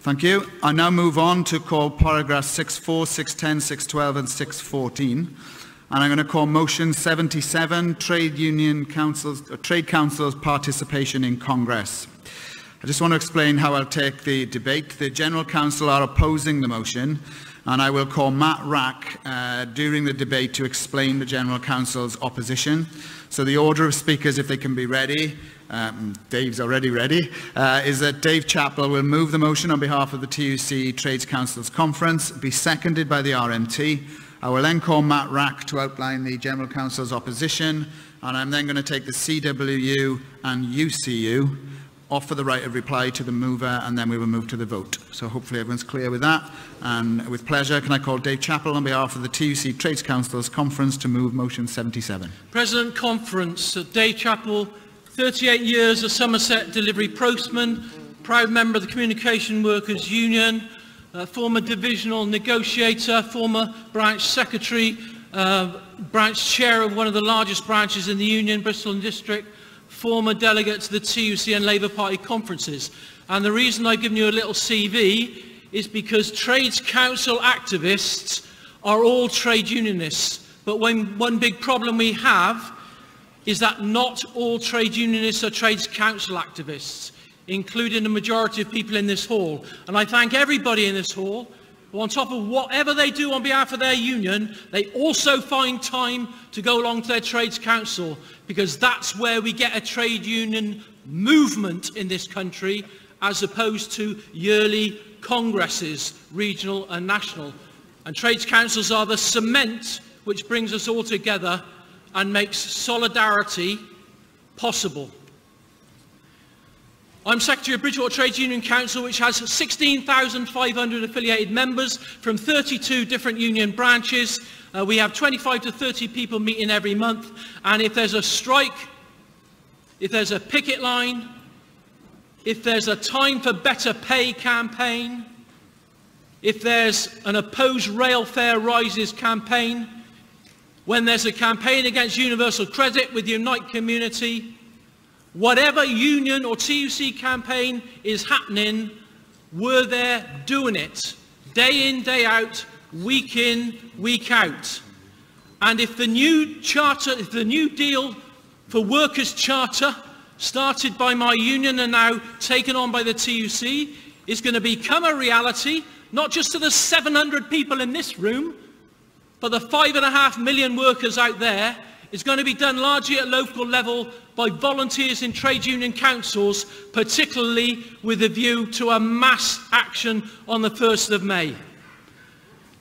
Thank you. I now move on to call paragraphs 6.4, 6.10, 6.12 and 6.14. And I'm going to call motion 77, Trade Council's participation in Congress. I just want to explain how I'll take the debate. The General Counsel are opposing the motion, and I will call Matt Wrack during the debate to explain the General Counsel's opposition. So the order of speakers, if they can be ready, Dave's already ready, is that Dave Chapple will move the motion on behalf of the TUC Trades Council's conference, be seconded by the RMT. I will then call Matt Wrack to outline the General Counsel's opposition, and I'm then going to take the CWU and UCU, offer the right of reply to the mover, and then we will move to the vote. So hopefully everyone's clear with that. And with pleasure, can I call Dave Chapple on behalf of the TUC Trades Council's conference to move motion 77. President Conference, Dave Chapple, 38 years, a Somerset delivery postman, proud member of the Communication Workers Union, former divisional negotiator, former branch secretary, branch chair of one of the largest branches in the union, Bristol District, former delegate to the TUC and Labour Party conferences. And the reason I've given you a little CV is because Trades Council activists are all trade unionists. But one big problem we have is that not all trade unionists are Trades Council activists, including the majority of people in this hall. And I thank everybody in this hall who, on top of whatever they do on behalf of their union, they also find time to go along to their Trades Council, because that's where we get a trade union movement in this country, as opposed to yearly congresses, regional and national. And Trades Councils are the cement which brings us all together and makes solidarity possible. I'm Secretary of Bridgewater Trades Union Council, which has 16,500 affiliated members from 32 different union branches. We have 25 to 30 people meeting every month, and if there's a strike, if there's a picket line, if there's a time for better pay campaign, if there's an opposed rail fare rises campaign, when there's a campaign against universal credit with the Unite community, whatever union or TUC campaign is happening, we're there doing it, day in, day out, week in, week out. And if the new charter, if the new deal for workers' charter, started by my union and now taken on by the TUC, is going to become a reality, not just to the 700 people in this room, but the 5.5 million workers out there, is going to be done largely at local level by volunteers in trade union councils, particularly with a view to a mass action on the 1st of May.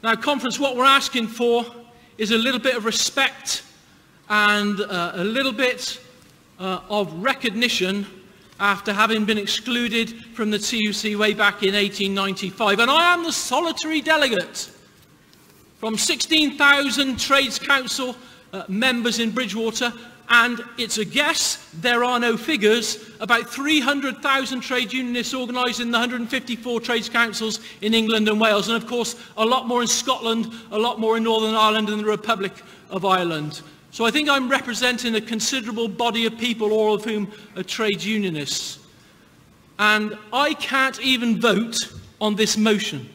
Now, Conference, what we're asking for is a little bit of respect and a little bit of recognition after having been excluded from the TUC way back in 1895. And I am the solitary delegate from 16,000 Trades Council members in Bridgewater, and it's a guess, there are no figures, about 300,000 trade unionists organised in the 154 trades councils in England and Wales, and of course a lot more in Scotland, a lot more in Northern Ireland and the Republic of Ireland. So I think I'm representing a considerable body of people, all of whom are trade unionists. And I can't even vote on this motion.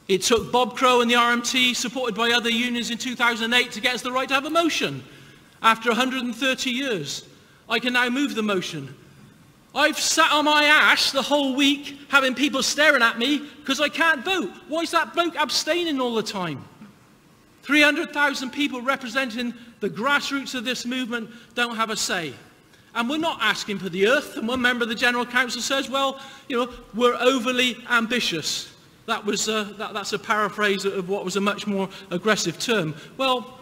It took Bob Crow and the RMT, supported by other unions in 2008, to get us the right to have a motion. After 130 years, I can now move the motion. I've sat on my ass the whole week having people staring at me because I can't vote. Why is that bloke abstaining all the time? 300,000 people representing the grassroots of this movement don't have a say. And we're not asking for the earth. And one member of the General Council says, well, you know, we're overly ambitious. That's a paraphrase of what was a much more aggressive term. Well,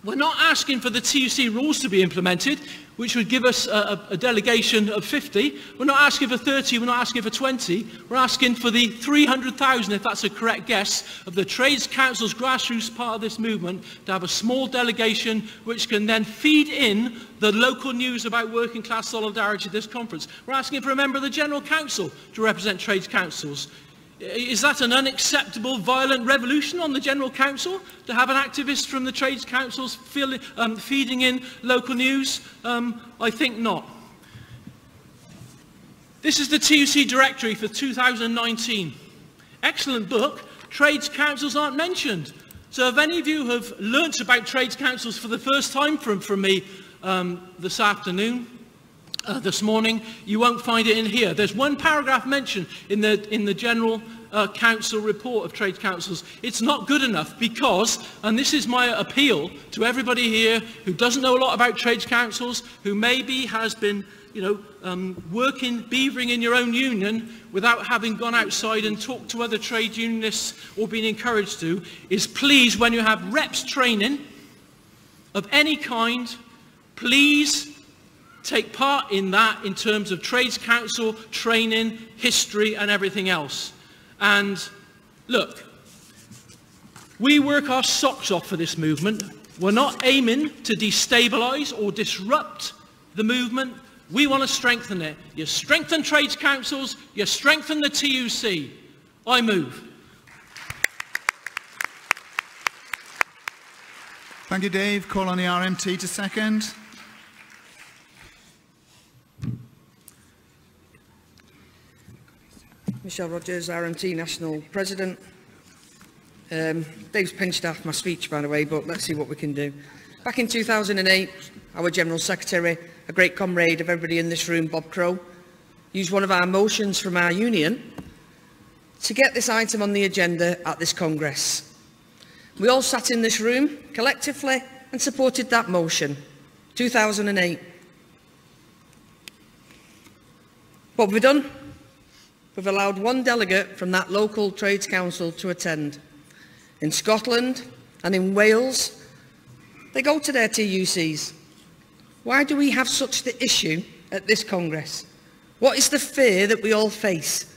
we're not asking for the TUC rules to be implemented, which would give us a delegation of 50. We're not asking for 30, we're not asking for 20. We're asking for the 300,000, if that's a correct guess, of the Trades Council's grassroots part of this movement to have a small delegation which can then feed in the local news about working class solidarity at this conference. We're asking for a member of the General Council to represent Trades Councils. Is that an unacceptable violent revolution on the General Council to have an activist from the Trades Councils feeding in local news? I think not. This is the TUC directory for 2019. Excellent book. Trades councils aren't mentioned. So if any of you have learnt about trades councils for the first time from me this afternoon, this morning, you won't find it in here. There's one paragraph mentioned in the general council report of trade councils. It's not good enough because, and this is my appeal to everybody here who doesn't know a lot about trade councils, who maybe has been, beavering in your own union without having gone outside and talked to other trade unionists or been encouraged to, is please, when you have reps training of any kind, please take part in that in terms of trades council training, history and everything else. And look, we work our socks off for this movement. We're not aiming to destabilise or disrupt the movement. We want to strengthen it. You strengthen trades councils, you strengthen the TUC. I move. Thank you, Dave. Call on the RMT to second. Michelle Rodgers, RMT National President. Dave's pinched off my speech, by the way, but let's see what we can do. Back in 2008, our General Secretary, a great comrade of everybody in this room, Bob Crow, used one of our motions from our union to get this item on the agenda at this Congress. We all sat in this room collectively and supported that motion, 2008. What have we done? We've allowed one delegate from that local trades council to attend. In Scotland and in Wales, they go to their TUCs. Why do we have such the issue at this Congress? What is the fear that we all face?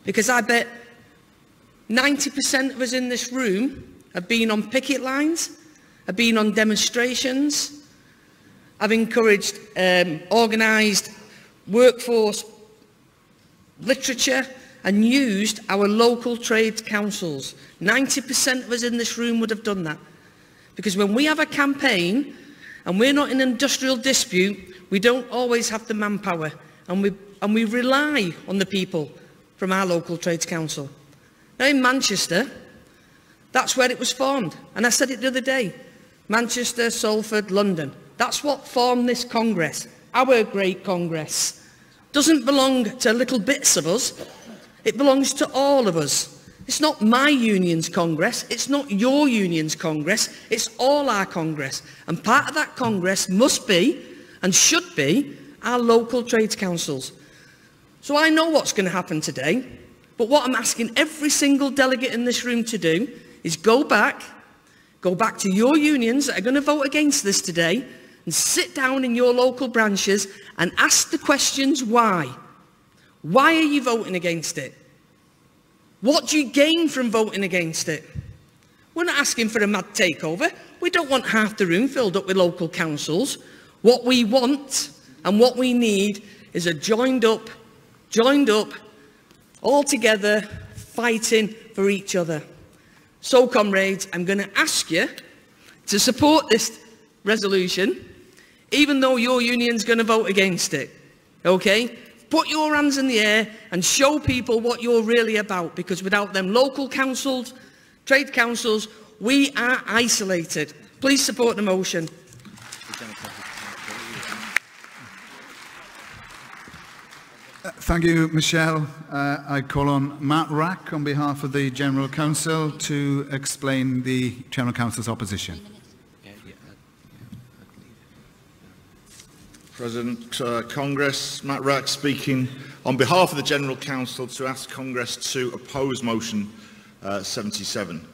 Because I bet 90% of us in this room have been on picket lines, have been on demonstrations, have encouraged organised workforce literature and used our local trade councils. 90% of us in this room would have done that. Because when we have a campaign and we're not in an industrial dispute, we don't always have the manpower, and we rely on the people from our local trades council. Now in Manchester, that's where it was formed. And I said it the other day, Manchester, Salford, London. That's what formed this Congress, our great Congress. Doesn't belong to little bits of us, it belongs to all of us. It's not my union's Congress, it's not your union's Congress, it's all our Congress. And part of that Congress must be, and should be, our local trades councils. So I know what's going to happen today, but what I'm asking every single delegate in this room to do is go back to your unions that are going to vote against this today, and sit down in your local branches and ask the questions why. Why are you voting against it? What do you gain from voting against it? We're not asking for a mad takeover. We don't want half the room filled up with local councils. What we want and what we need is a joined up, all together, fighting for each other. So, comrades, I'm going to ask you to support this resolution, even though your union's going to vote against it, okay? Put your hands in the air and show people what you're really about, because without them local councils, trade councils, we are isolated. Please support the motion. Thank you, Michelle. I call on Matt Wrack on behalf of the General Council to explain the General Council's opposition. President, Congress, Matt Wrack speaking on behalf of the General Council to ask Congress to oppose motion 77.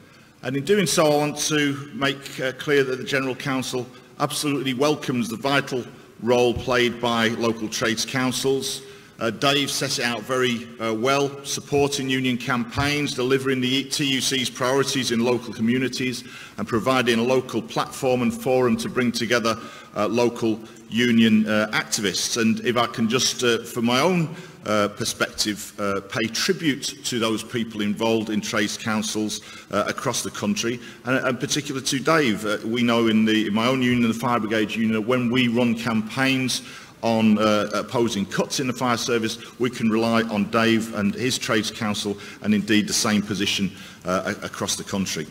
And in doing so, I want to make clear that the General Council absolutely welcomes the vital role played by local trades councils. Dave set it out very well, supporting union campaigns, delivering the TUC's priorities in local communities and providing a local platform and forum to bring together local union activists. And if I can just, from my own perspective, pay tribute to those people involved in trades councils across the country, and particularly to Dave. We know in my own union, the Fire Brigade Union, when we run campaigns on opposing cuts in the fire service, we can rely on Dave and his Trades Council, and indeed the same position across the country.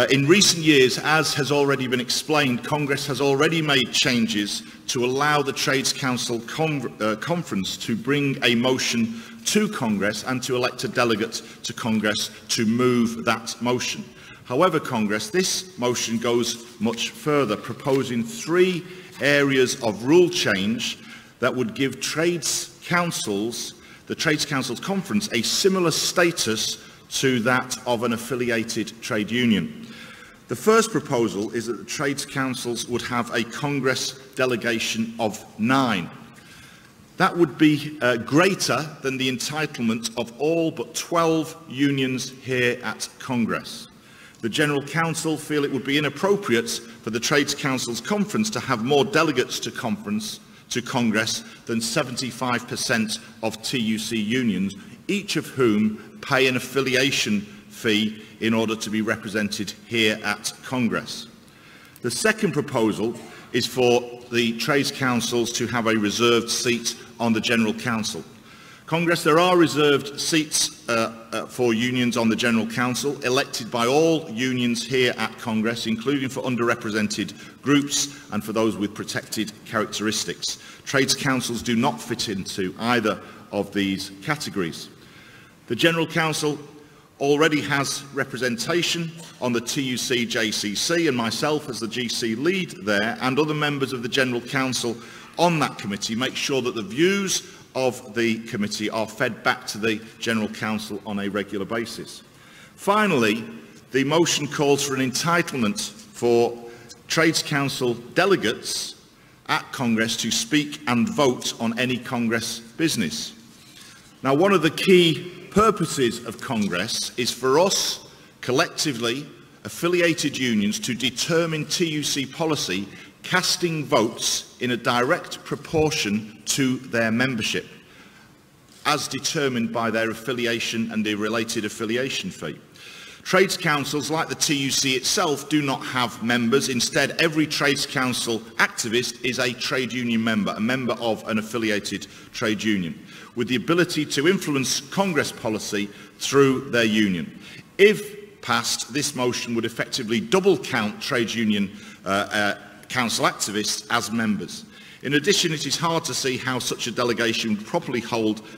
In recent years, as has already been explained, Congress has already made changes to allow the Trades Council conference to bring a motion to Congress and to elect a delegate to Congress to move that motion. However, Congress, this motion goes much further, proposing 3 areas of rule change that would give Trades Councils, the Trades Councils Conference, a similar status to that of an affiliated trade union. The first proposal is that the Trades Councils would have a Congress delegation of 9. That would be greater than the entitlement of all but 12 unions here at Congress. The General Council feel it would be inappropriate for the Trades Councils Conference to have more delegates to Congress than 75% of TUC unions, each of whom pay an affiliation fee in order to be represented here at Congress. The second proposal is for the Trades Councils to have a reserved seat on the General Council. Congress, there are reserved seats for unions on the General Council, elected by all unions here at Congress, including for underrepresented groups and for those with protected characteristics. Trades Councils do not fit into either of these categories. The General Council already has representation on the TUC JCC, and myself as the GC lead there and other members of the General Council on that committee make sure that the views of the committee are fed back to the General Council on a regular basis. Finally, the motion calls for an entitlement for Trades Council delegates at Congress to speak and vote on any Congress business. Now, one of the key purposes of Congress is for us, collectively, affiliated unions, to determine TUC policy, casting votes in a direct proportion to their membership, as determined by their affiliation and the related affiliation fee. Trades Councils, like the TUC itself, do not have members. Instead, every Trades Council activist is a trade union member, a member of an affiliated trade union, with the ability to influence Congress policy through their union. If passed, this motion would effectively double count trade union council activists as members. In addition, it is hard to see how such a delegation would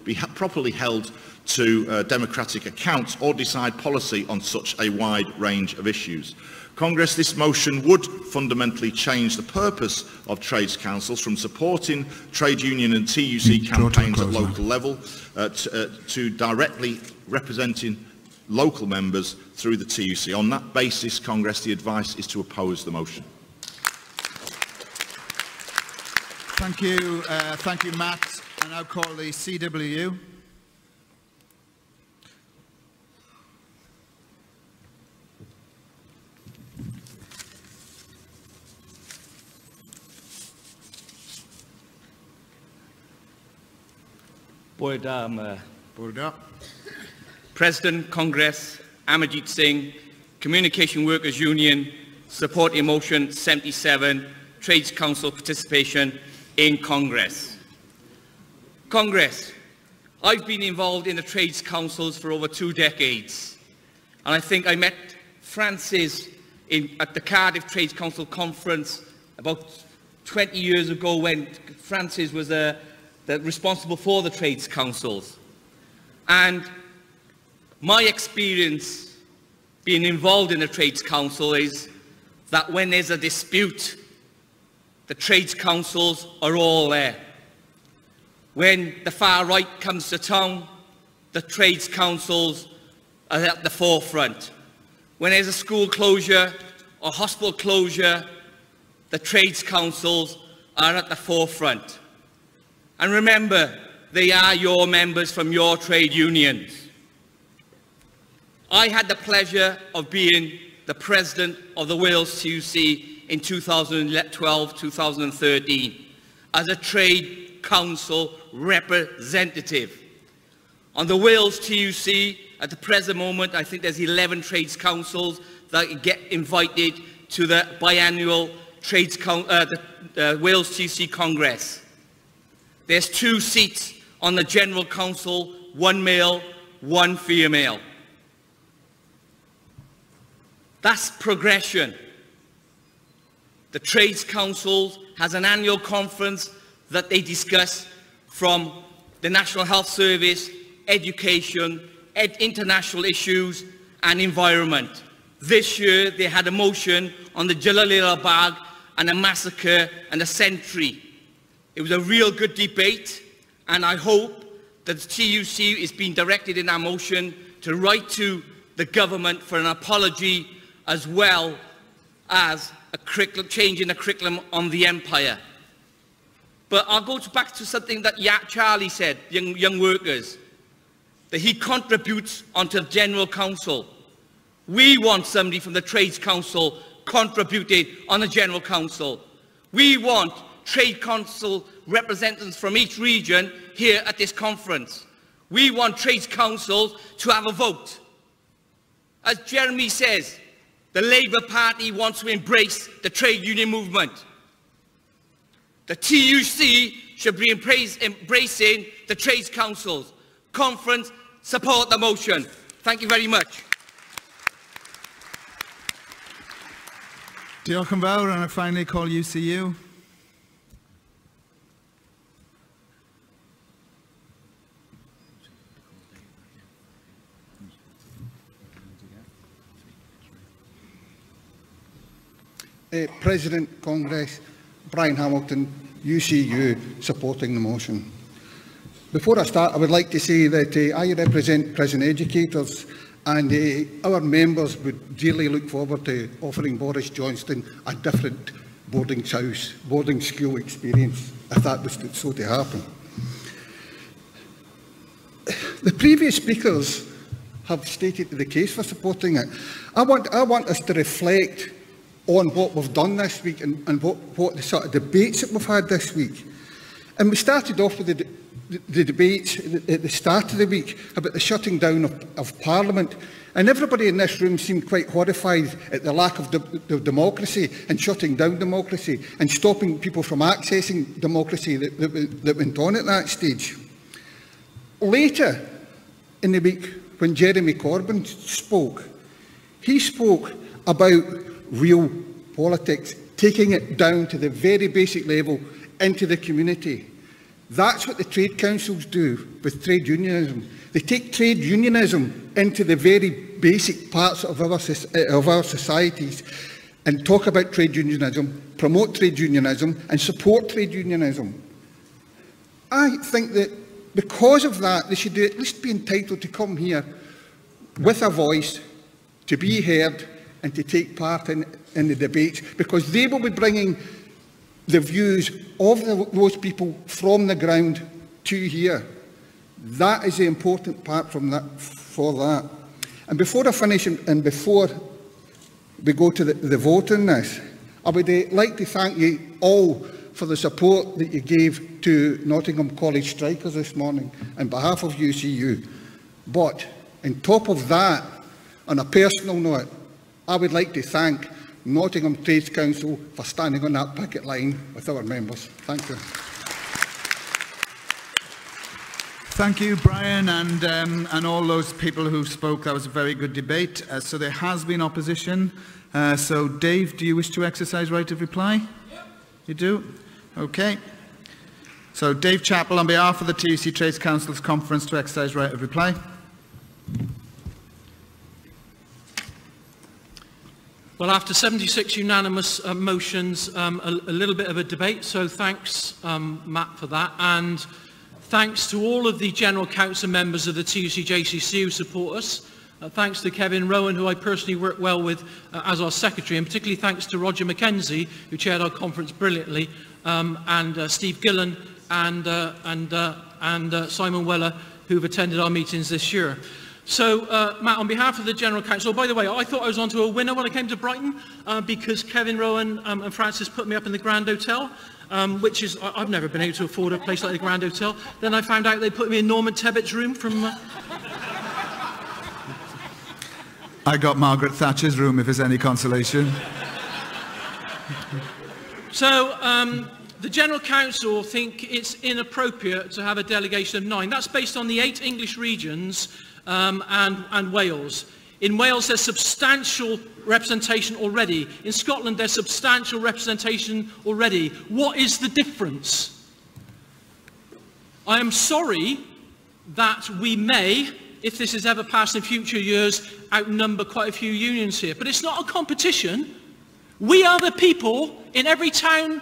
be properly held to democratic account or decide policy on such a wide range of issues. Congress, this motion would fundamentally change the purpose of Trades Councils from supporting trade union and TUC campaigns at local level to directly representing local members through the TUC. On that basis, Congress, the advice is to oppose the motion. Thank you, Matt. I now call the CWU. President, Congress, Amarjite Singh, Communication Workers Union, supporting motion 77, Trades Council participation in Congress. Congress, I've been involved in the Trades Councils for over 2 decades, and I think I met Francis at the Cardiff Trades Council conference about 20 years ago, when Francis was responsible for the Trades Councils. And my experience being involved in the Trades Council is that when there's a dispute, the Trades Councils are all there. When the far right comes to town, the Trades Councils are at the forefront. When there's a school closure or hospital closure, the Trades Councils are at the forefront. And remember, they are your members from your trade unions. I had the pleasure of being the president of the Wales TUC in 2012-2013 as a trade council representative. On the Wales TUC, at the present moment, I think there's 11 trades councils that get invited to the biannual Wales TUC Congress. There's 2 seats on the General Council, 1 male, 1 female. That's progression. The Trades Council has an annual conference that they discuss from the National Health Service, education, international issues and environment. This year they had a motion on the Jalalabad Bagh and a massacre and a sentry. It was a real good debate, and I hope that the TUC is being directed in our motion to write to the government for an apology as well as a change in the curriculum on the empire. But I'll go back to something that Charlie said, young workers, that he contributes onto the General Council. We want somebody from the Trades Council contributed on the General Council. We want Trade Council representatives from each region here at this conference. We want Trades Council to have a vote. As Jeremy says, the Labour Party wants to embrace the trade union movement. The TUC should be embracing the Trades Councils. Conference, support the motion. Thank you very much. Diolch yn fawr, and I finally call UCU. President, Congress, Brian Hamilton, UCU, supporting the motion. Before I start, I would like to say that I represent prison educators, and our members would dearly look forward to offering Boris Johnson a different boarding school experience, if that was so to happen. The previous speakers have stated the case for supporting it. I want us to reflect on what we've done this week and what the sort of debates that we've had this week. And we started off with the debates at the start of the week about the shutting down of Parliament, and everybody in this room seemed quite horrified at the lack of democracy and shutting down democracy and stopping people from accessing democracy that went on at that stage. Later in the week, when Jeremy Corbyn spoke, he spoke about real politics, taking it down to the very basic level into the community. That's what the trade councils do with trade unionism. They take trade unionism into the very basic parts of our societies and talk about trade unionism, promote trade unionism and support trade unionism. I think that because of that, they should at least be entitled to come here with a voice, to be heard and to take part in the debates, because they will be bringing the views of those people from the ground to here. That is the important part for that. And before I finish and before we go to the vote on this, I would like to thank you all for the support that you gave to Nottingham College strikers this morning on behalf of UCU. But on top of that, on a personal note, I would like to thank Nottingham Trades Council for standing on that picket line with our members. Thank you. Thank you, Brian, and all those people who spoke. That was a very good debate. So there has been opposition. So Dave, do you wish to exercise right of reply? Yep. You do? Okay. So Dave Chapple, on behalf of the TUC Trades Council's conference, to exercise right of reply. Well, after 76 unanimous motions, a little bit of a debate, so thanks, Matt, for that. And thanks to all of the General Council members of the TUC JCC who support us. Thanks to Kevin Rowan, who I personally work well with as our secretary, and particularly thanks to Roger Mackenzie, who chaired our conference brilliantly, and Steve Gillen and Simon Weller, who've attended our meetings this year. So, Matt, on behalf of the General Council, by the way, I thought I was onto a winner when I came to Brighton, because Kevin Rowan and Francis put me up in the Grand Hotel, which is, I've never been able to afford a place like the Grand Hotel. Then I found out they put me in Norman Tebbett's room from... I got Margaret Thatcher's room, if there's any consolation. So, the General Council think it's inappropriate to have a delegation of 9. That's based on the 8 English regions and Wales. In Wales, there's substantial representation already. In Scotland, there's substantial representation already. What is the difference? I am sorry that we may, if this is ever passed in future years, outnumber quite a few unions here. But it's not a competition. We are the people in every town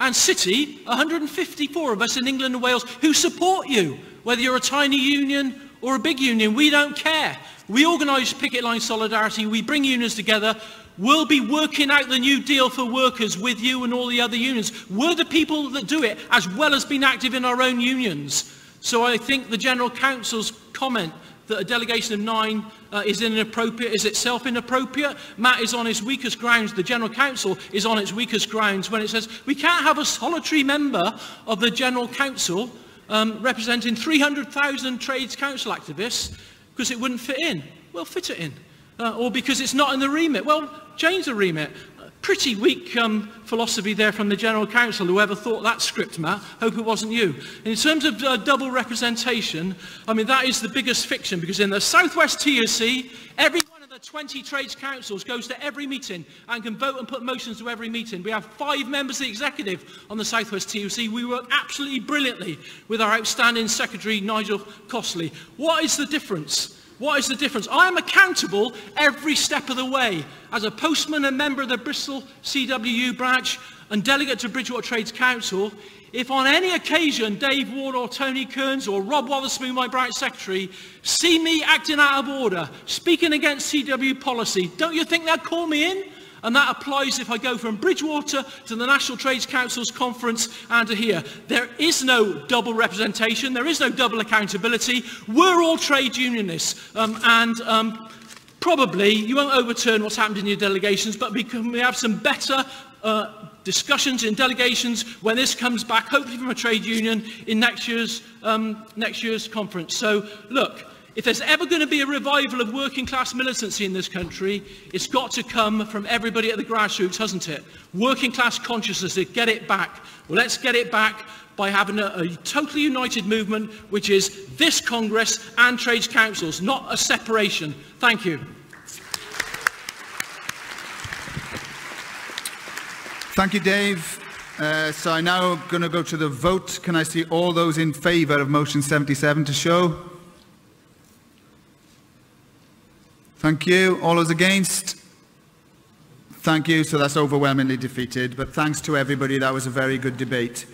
and city, 154 of us in England and Wales, who support you. Whether you're a tiny union or a big union, we don't care. We organise picket line solidarity, we bring unions together. We'll be working out the new deal for workers with you and all the other unions. We're the people that do it, as well as being active in our own unions. So I think the General Council's comment that a delegation of 9 is inappropriate is itself inappropriate. Matt is on his weakest grounds, the General Council is on its weakest grounds when it says we can't have a solitary member of the General Council representing 300,000 trades council activists because it wouldn't fit in. Well, fit it in. Or because it's not in the remit. Well, change the remit. Pretty weak philosophy there from the General Council. Whoever thought that script, Matt? Hope it wasn't you. In terms of double representation, I mean, that is the biggest fiction, because in the South West TUC, every one of the 20 trades councils goes to every meeting and can vote and put motions to every meeting. We have 5 members of the executive on the South West TUC. We work absolutely brilliantly with our outstanding secretary, Nigel Costley. What is the difference? What is the difference? I am accountable every step of the way. As a postman and member of the Bristol CWU branch and delegate to Bridgewater Trades Council, if on any occasion Dave Ward or Tony Kearns or Rob Wotherspoon, my branch secretary, see me acting out of order, speaking against CW policy, don't you think they'll call me in? And that applies if I go from Bridgewater to the National Trades Council's conference and to here. There is no double representation. There is no double accountability. We're all trade unionists. Probably you won't overturn what's happened in your delegations, but we have some better discussions in delegations when this comes back, hopefully from a trade union, in next year's conference. So, look. If there's ever going to be a revival of working class militancy in this country, it's got to come from everybody at the grassroots, hasn't it? Working class consciousness, to get it back. Well, let's get it back by having a totally united movement, which is this Congress and trades councils, not a separation. Thank you. Thank you, Dave. So I'm now going to go to the vote. Can I see all those in favour of motion 77 to show? Thank you. All those against? Thank you. So that's overwhelmingly defeated. But thanks to everybody. That was a very good debate.